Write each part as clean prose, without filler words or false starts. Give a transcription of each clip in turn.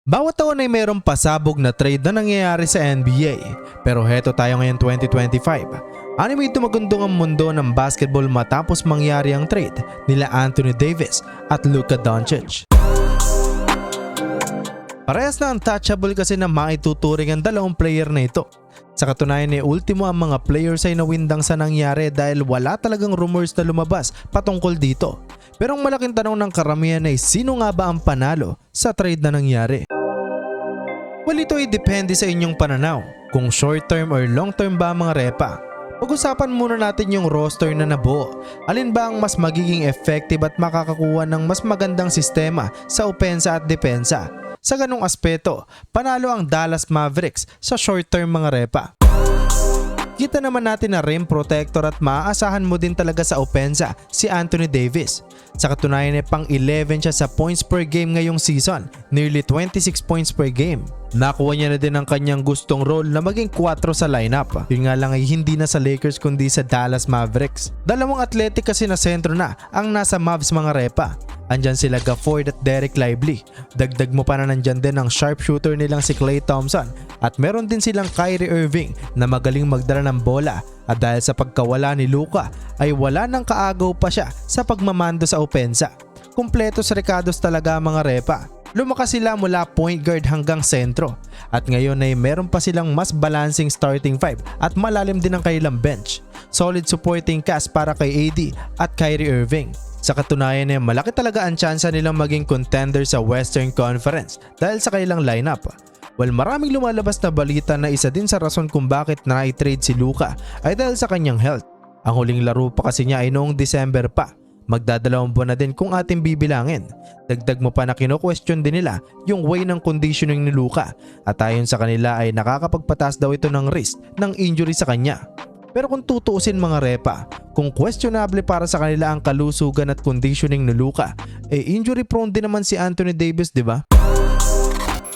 Bawat taon ay mayroong pasabog na trade na nangyayari sa NBA. Pero heto tayo ngayon 2025. May tumagundong ang mundo ng basketball matapos mangyari ang trade nila Anthony Davis at Luka Doncic. Parehas na untouchable kasi na maituturing ang dalawang player na ito. Sa katunayan ultimo ang mga players ay nawindang sa nangyari dahil wala talagang rumors na lumabas patungkol dito. Pero ang malaking tanong ng karamihan ay sino nga ba ang panalo sa trade na nangyari? Well, ito ay depende sa inyong pananaw kung short term or long term ba ang mga repa. Pag-usapan muna natin yung roster na nabuo. Alin ba ang mas magiging effective at makakakuha ng mas magandang sistema sa opensa at depensa? Sa ganong aspeto, panalo ang Dallas Mavericks sa short term mga repa. Kita naman natin na rim protector at maaasahan mo din talaga sa opensa si Anthony Davis. Sa katunayan pang 11 siya sa points per game ngayong season, nearly 26 points per game. Nakuha niya na din ang kanyang gustong role na maging 4 sa lineup. Yun nga lang ay hindi na sa Lakers kundi sa Dallas Mavericks. Dalawang athletic kasi na sentro na ang nasa Mavs mga repa. Andyan sila Gafford at Derek Lively. Dagdag mo pa na nandyan din ang sharpshooter nilang si Klay Thompson. At meron din silang Kyrie Irving na magaling magdala ng bola. At dahil sa pagkawala ni Luka ay wala nang kaagaw pa siya sa pagmamando sa opensa. Kumpleto sa recados talaga mga repa. Lumakas sila mula point guard hanggang sentro. At ngayon ay meron pa silang mas balancing starting five at malalim din ang kanilang bench. Solid supporting cast para kay AD at Kyrie Irving. Sa katunayan malaki talaga ang tsansa nilang maging contender sa Western Conference dahil sa kanilang lineup. Well, maraming lumalabas na balita na isa din sa rason kung bakit na-trade si Luka ay dahil sa kanyang health. Ang huling laro pa kasi niya ay noong December pa. Magdadalawang buwan na din kung ating bibilangin. Dagdag mo pa na kino-question din nila yung way ng conditioning ni Luka at ayon sa kanila ay nakakapagpatas daw ito ng risk ng injury sa kanya. Pero kung tutuusin mga repa, kung questionable para sa kanila ang kalusugan at conditioning ni Luka, injury prone din naman si Anthony Davis, di ba?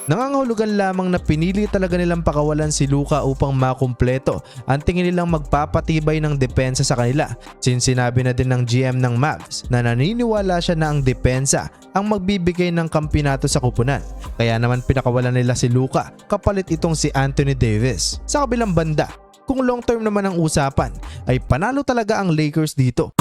Nangangahulugan lamang na pinili talaga nilang pakawalan si Luka upang makumpleto ang tingin nilang magpapatibay ng depensa sa kanila. Since sinabi na din ng GM ng Mavs na naniniwala siya na ang depensa ang magbibigay ng kampinato sa kupunan. Kaya naman pinakawalan nila si Luka kapalit itong si Anthony Davis. Sa kabilang banda, kung long term naman ang usapan ay panalo talaga ang Lakers dito.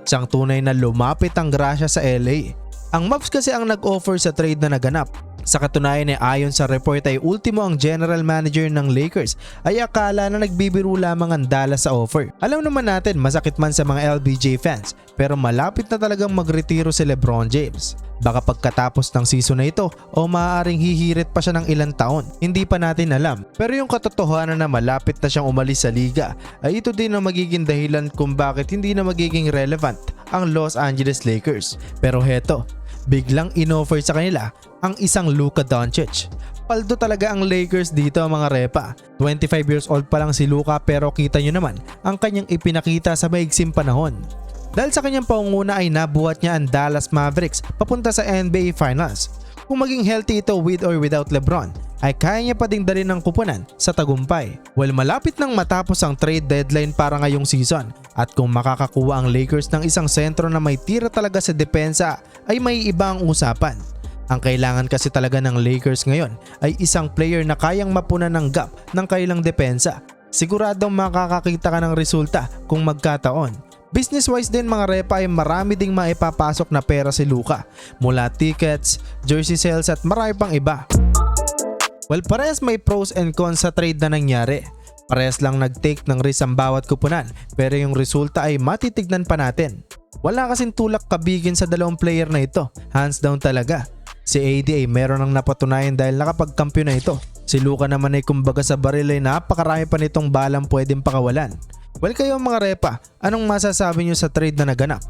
Siyang tunay na lumapit ang grasya sa LA. Ang Mavs kasi ang nag-offer sa trade na naganap. Sa katunayan ayon sa report ay ultimo ang general manager ng Lakers ay akala na nagbibiro lamang ang Dallas sa offer. Alam naman natin masakit man sa mga LBJ fans pero malapit na talagang magretiro si LeBron James. Baka pagkatapos ng season na ito o maaaring hihirit pa siya ng ilang taon, hindi pa natin alam. Pero yung katotohanan na malapit na siyang umalis sa liga ay ito din ang magiging dahilan kung bakit hindi na magiging relevant ang Los Angeles Lakers. Pero heto, biglang inoffer sa kanila ang isang Luka Doncic. Paldo talaga ang Lakers dito mga repa. 25 years old pa lang si Luka pero kita nyo naman ang kanyang ipinakita sa maigsing panahon. Dahil sa kanyang pangunguna ay nabuhat niya ang Dallas Mavericks papunta sa NBA Finals. Kung maging healthy ito with or without LeBron, ay kaya niya pa ding dalhin ng kupunan sa tagumpay. Well, malapit nang matapos ang trade deadline para ngayong season at kung makakakuha ang Lakers ng isang sentro na may tira talaga sa depensa ay may ibang usapan. Ang kailangan kasi talaga ng Lakers ngayon ay isang player na kayang mapunan ng gap ng kailang depensa. Siguradong makakakita ka ng resulta kung magkataon. Business wise din mga repa ay marami ding maipapasok na pera si Luka mula tickets, jersey sales at marami pang iba. Well, parehas may pros and cons sa trade na nangyari. Parehas lang nag-take ng risk ang bawat kupunan pero yung resulta ay matitignan pa natin. Wala kasing tulak kabigin sa dalawang player na ito, hands down talaga. Si AD ay meron ng napatunayan dahil nakapagkampiyon na ito. Si Luka naman ay kumbaga sa baril ay napakarami pa nitong balang pwedeng pakawalan. Well, kayo mga repa, anong masasabi nyo sa trade na naganap?